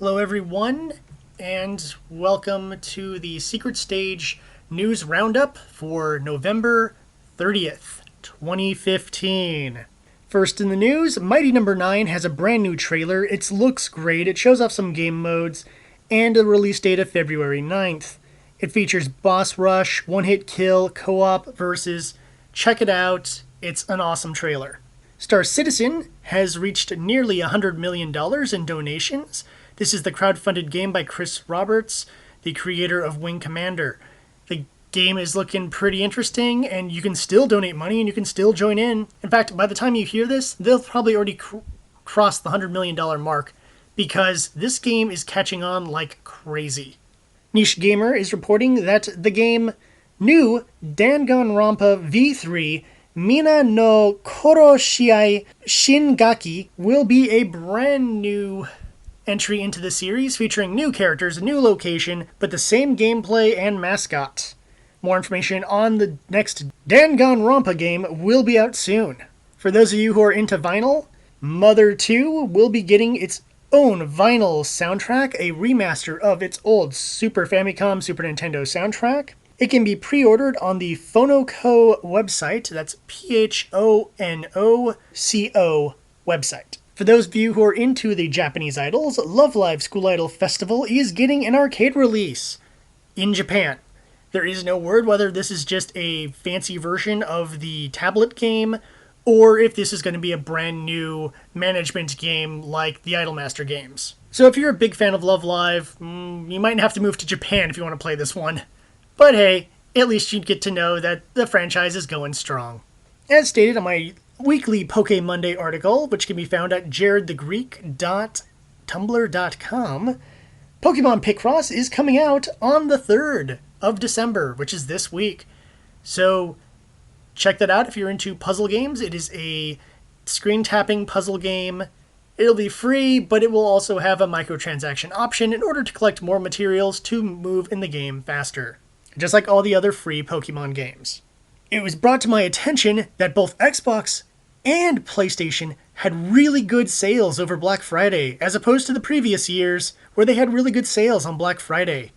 Hello everyone, and welcome to the Secret Stage News Roundup for November 30th, 2015. First in the news, Mighty Number 9 has a brand new trailer. It looks great, it shows off some game modes, and a release date of February 9th. It features boss rush, one-hit kill, co-op versus. Check it out, it's an awesome trailer. Star Citizen has reached nearly $100 million in donations. This is the crowdfunded game by Chris Roberts, the creator of Wing Commander. The game is looking pretty interesting, and you can still donate money and you can still join in. In fact, by the time you hear this, they'll probably already cross the $100 million mark because this game is catching on like crazy. Niche Gamer is reporting that the game new Danganronpa V3 Mina no Koroshiai Shingaki will be a brand new entry into the series featuring new characters, a new location, but the same gameplay and mascot. More information on the next Danganronpa game will be out soon. For those of you who are into vinyl, Mother 2 will be getting its own vinyl soundtrack, a remaster of its old Super Famicom, Super Nintendo soundtrack. It can be pre-ordered on the Phonoco website. That's Phonoco website. For those of you who are into the Japanese idols, Love Live School Idol Festival is getting an arcade release in Japan. There is no word whether this is just a fancy version of the tablet game or if this is going to be a brand new management game like the Idolmaster games. So if you're a big fan of Love Live, you might have to move to Japan if you want to play this one. But hey, at least you'd get to know that the franchise is going strong. As stated on my weekly Poke Monday article, which can be found at jaredthegreek.tumblr.com, Pokemon Picross is coming out on the 3rd of December, which is this week. So check that out if you're into puzzle games. It is a screen-tapping puzzle game. It'll be free, but it will also have a microtransaction option in order to collect more materials to move in the game faster, just like all the other free Pokemon games. It was brought to my attention that both Xbox and PlayStation had really good sales over Black Friday, as opposed to the previous years where they had really good sales on Black Friday.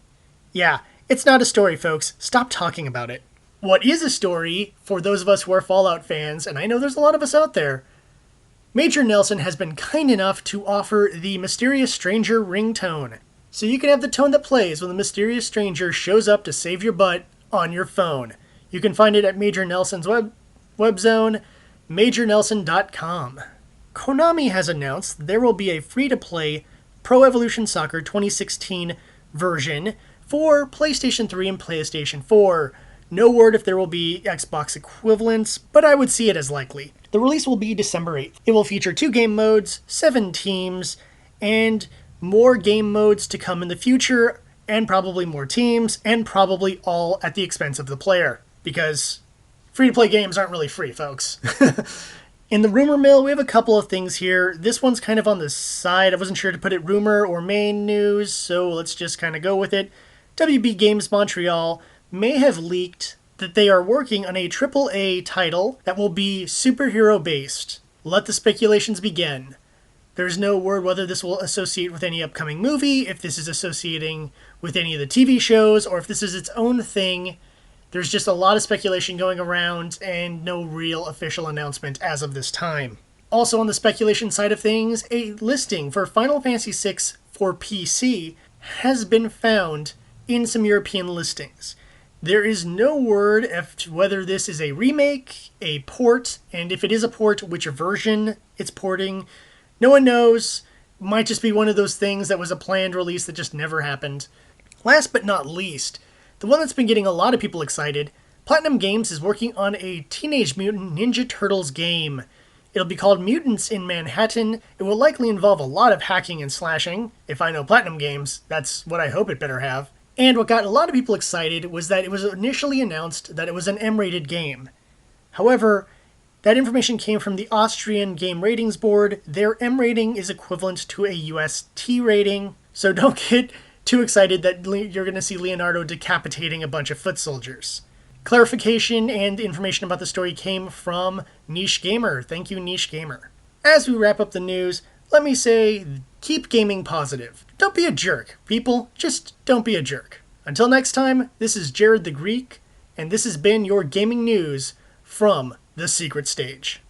Yeah, it's not a story, folks. Stop talking about it. What is a story, for those of us who are Fallout fans, and I know there's a lot of us out there, Major Nelson has been kind enough to offer the Mysterious Stranger ringtone. So you can have the tone that plays when the mysterious stranger shows up to save your butt on your phone. You can find it at Major Nelson's web zone, majornelson.com. Konami has announced there will be a free-to-play Pro Evolution Soccer 2016 version for PlayStation 3 and PlayStation 4. No word if there will be Xbox equivalents, but I would see it as likely. The release will be December 8th. It will feature 2 game modes, 7 teams, and more game modes to come in the future, and probably more teams, and probably all at the expense of the player. Because free-to-play games aren't really free, folks. In the rumor mill, we have a couple of things here. This one's kind of on the side. I wasn't sure to put it rumor or main news, so let's just kind of go with it. WB Games Montreal may have leaked that they are working on a AAA title that will be superhero-based. Let the speculations begin. There's no word whether this will associate with any upcoming movie, if this is associating with any of the TV shows, or if this is its own thing. There's just a lot of speculation going around and no real official announcement as of this time. Also on the speculation side of things, a listing for Final Fantasy VI for PC has been found in some European listings. There is no word as to whether this is a remake, a port, and if it is a port, which version it's porting. No one knows. Might just be one of those things that was a planned release that just never happened. Last but not least, the one that's been getting a lot of people excited, Platinum Games is working on a Teenage Mutant Ninja Turtles game. It'll be called Mutants in Manhattan. It will likely involve a lot of hacking and slashing. If I know Platinum Games, that's what I hope it better have. And what got a lot of people excited was that it was initially announced that it was an M-rated game. However, that information came from the Austrian Game Ratings Board. Their M rating is equivalent to a US T rating, so don't get too excited that you're going to see Leonardo decapitating a bunch of foot soldiers. Clarification and information about the story came from Niche Gamer. Thank you, Niche Gamer. As we wrap up the news, let me say keep gaming positive. Don't be a jerk, people. Just don't be a jerk. Until next time, this is Jared the Greek, and this has been your gaming news from The Secret Stage.